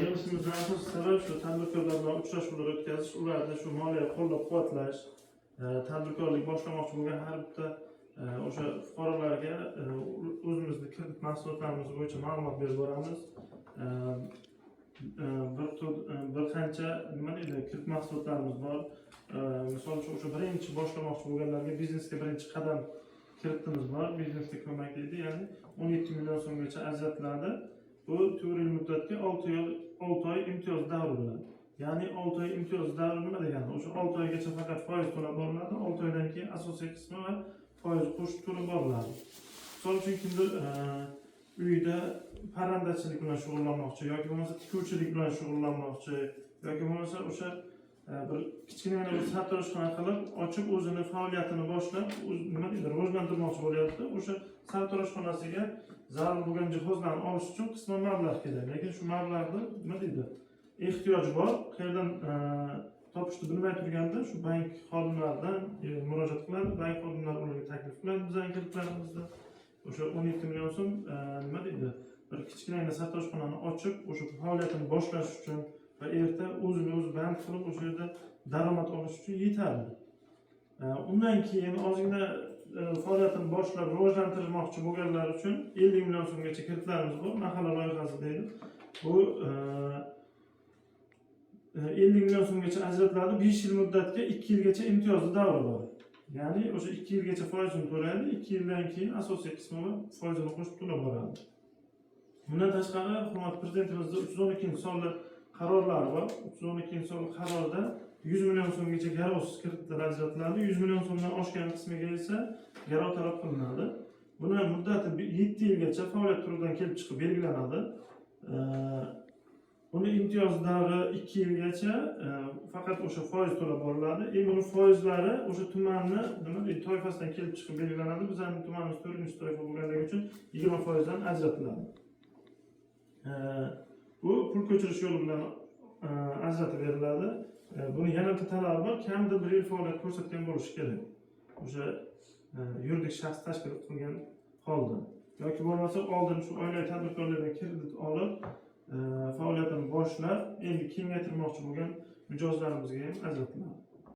yig'ilishimizdan asosiy sabab shu tadbirkorlar bilan uchrashuvlar o'tkazish, ularni shu moliyaviy qo'llab-quvvatlash, tadbirkorlik boshlamoqchi bo'lgan har bitta o'sha fuqarolarga o'zimizni kredit mahsulotlarimiz bo'yicha ma'lumot berib boramiz. Bir qancha nima deydi, kredit mahsulotlarimiz bor. Misol uchun o'sha birinchi boshlamoqchi bo'lganlarga biznesga birinchi qadam kreditimiz bor. Biznesga ko'mak deydi, ya'ni 17 million so'mgacha ajratiladi. Bu 4 yil muddatga 6 oy imtiyoz davri bilan. Ya'ni 6 oy imtiyoz davri nima degani? O'sha 6 oygacha faqat foiz to'lab boriladi, 6 oydan keyin asosiy qismi va foiz qo'shib to'lab boriladi. Misol uchun kimdir uyda parrandachilik bilan shug'ullanmoqchi yoki bo'lmasa tikuvchilik bilan shug'ullanmoqchi yoki bo'lmasa o'sha bir kichkinagina bir sartaroshxona qilib ochib o'zini faoliyatini boshlab nima deydi, rivojlantirmoqchi bo'lyapti. O'sha sartaroshxonasiga zarur bo'lgan jihozlarni olish uchun qisman mablag' kerak. Lekin shu mablag'ni nima deydi, ehtiyoj bor. Qayerdan topishni bilmay turganda shu bank xodimlaridan murojaat qiladi. Bank xodimlari ularga taklif qiladi bizning kreditlarimizda. O'sha 17 million so'm nima deydi, bir kichkinagina sartaroshxonani ochib, o'sha faoliyatini boshlash uchun va erta o'zini o'zi band qilib o'sha yerda daromad olish uchun yetarli. Undan keyin ozgina faoliyatini boshlab rivojlantirmoqchi bo'lganlar uchun 50 million so'mgacha kreditlarimiz bor, mahalla loyihasi deydi. Bu 50 million so'mgacha ajratiladi. 5 yil muddatga 2 yilgacha imtiyozli davri bor. Ya'ni o'sha 2 yilgacha foizini to'laydi, 2 yildan keyin asosiy qismi va foizini qo'shib to'lab boradi. Bundan tashqari, hurmat prezidentimizda 312-sonli qarorlar bor. 312-sonli qarorda 100 million so'mgacha garovsiz kreditlar ajratiladi. 100 million so'mdan oshgan qismiga esa garov talab qilinadi. Buni muddati 7 yilgacha faoliyat turidan kelib chiqib belgilanadi. Buni imtiyoz davri 2 yilgacha faqat o'sha foiz to'lab boriladi. Buni foizlari o'sha tumanni nima deydi, toifasidan kelib chiqib belgilanadi. Bizning tumanimiz 4-toifa bo'lganligi uchun 20% dan ajratiladi. Bu pul ko'chirish yo'li bilan ajratib beriladi. Buni yana bitta talabi bor, kamida 1 yil faoliyat ko'rsatgan bo'lishi kerak. O'sha yuridik shaxs tashkil qilgan holda yoki bo'lmasa oldin shu oilaviy tadbirkorlardan kredit olib faoliyatini boshlab, endi kengaytirmoqchi bo'lgan mijozlarimizga ham ajratiladi.